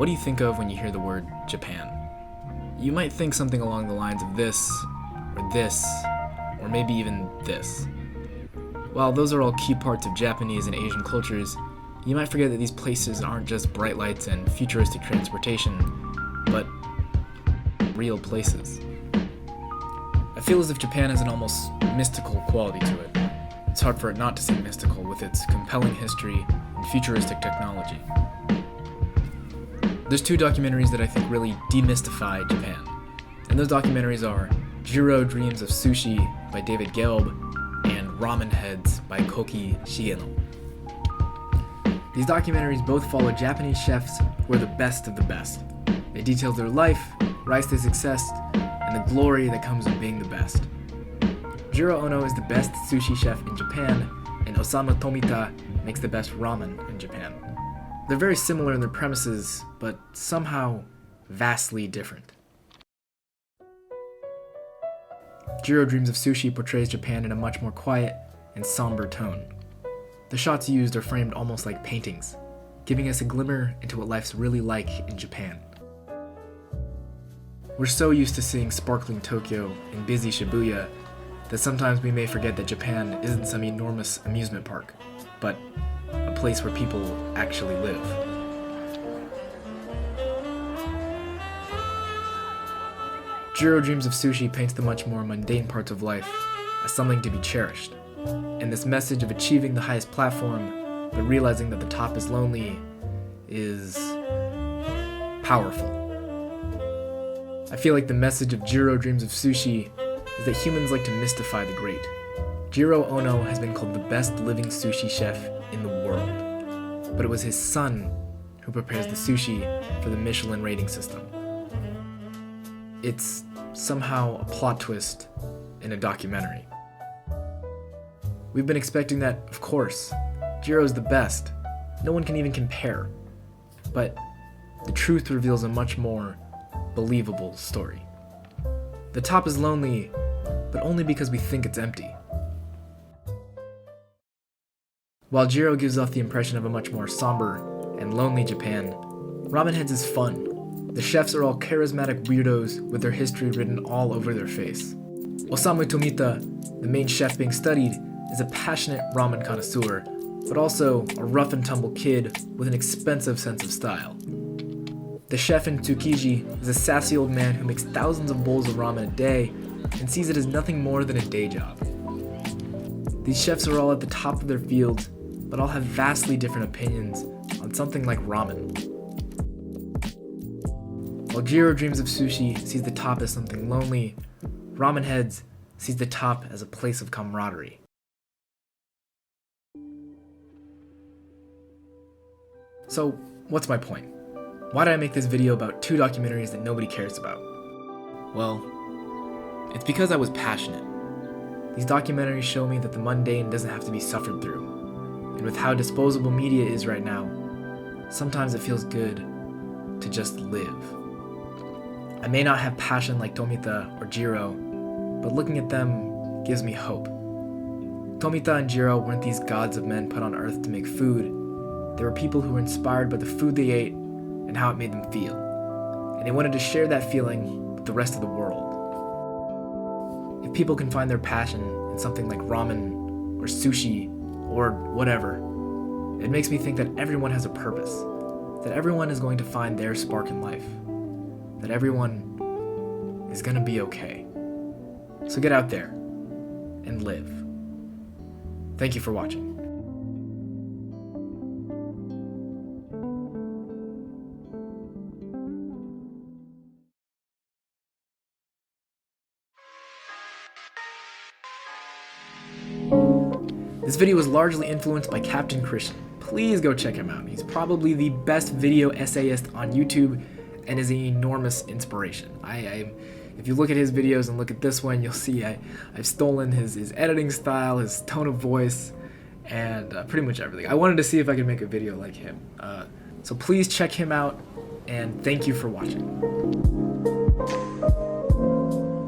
What do you think of when you hear the word Japan? You might think something along the lines of this, or maybe even this. While those are all key parts of Japanese and Asian cultures, you might forget that these places aren't just bright lights and futuristic transportation, but real places. I feel as if Japan has an almost mystical quality to it. It's hard for it not to seem mystical with its compelling history and futuristic technology. There's two documentaries that I think really demystify Japan, and those documentaries are Jiro Dreams of Sushi by David Gelb and Ramen Heads by Koki Shigeno. These documentaries both follow Japanese chefs who are the best of the best. They detail their life, rise to success, and the glory that comes with being the best. Jiro Ono is the best sushi chef in Japan, and Osamu Tomita makes the best ramen in Japan. They're very similar in their premises, but somehow vastly different. Jiro Dreams of Sushi portrays Japan in a much more quiet and somber tone. The shots used are framed almost like paintings, giving us a glimmer into what life's really like in Japan. We're so used to seeing sparkling Tokyo and busy Shibuya that sometimes we may forget that Japan isn't some enormous amusement park, but a place where people actually live. Jiro Dreams of Sushi paints the much more mundane parts of life as something to be cherished, and this message of achieving the highest platform but realizing that the top is lonely is powerful. I feel like the message of Jiro Dreams of Sushi is that humans like to mystify the great. Jiro Ono has been called the best living sushi chef in the world, but it was his son who prepares the sushi for the Michelin rating system. It's somehow a plot twist in a documentary. We've been expecting that, of course. Jiro's the best. No one can even compare. But the truth reveals a much more believable story. The top is lonely, but only because we think it's empty. While Jiro gives off the impression of a much more somber and lonely Japan, Ramen Heads is fun. The chefs are all charismatic weirdos with their history written all over their face. Osamu Tomita, the main chef being studied, is a passionate ramen connoisseur, but also a rough and tumble kid with an expensive sense of style. The chef in Tsukiji is a sassy old man who makes thousands of bowls of ramen a day and sees it as nothing more than a day job. These chefs are all at the top of their fields, but all have vastly different opinions on something like ramen. While Jiro Dreams of Sushi sees the top as something lonely, Ramen Heads sees the top as a place of camaraderie. So, what's my point? Why did I make this video about two documentaries that nobody cares about? Well, it's because I was passionate. These documentaries show me that the mundane doesn't have to be suffered through. And with how disposable media is right now, sometimes it feels good to just live. I may not have passion like Tomita or Jiro, but looking at them gives me hope. Tomita and Jiro weren't these gods of men put on earth to make food. They were people who were inspired by the food they ate and how it made them feel. And they wanted to share that feeling with the rest of the world. If people can find their passion in something like ramen or sushi or whatever, it makes me think that everyone has a purpose, that everyone is going to find their spark in life, that everyone is gonna be okay. So get out there and live. Thank you for watching. This video was largely influenced by Captain Christian. Please go check him out. He's probably the best video essayist on YouTube and is an enormous inspiration. If you look at his videos and look at this one, you'll see I've stolen his editing style, his tone of voice, and pretty much everything. I wanted to see if I could make a video like him. So please check him out, and thank you for watching.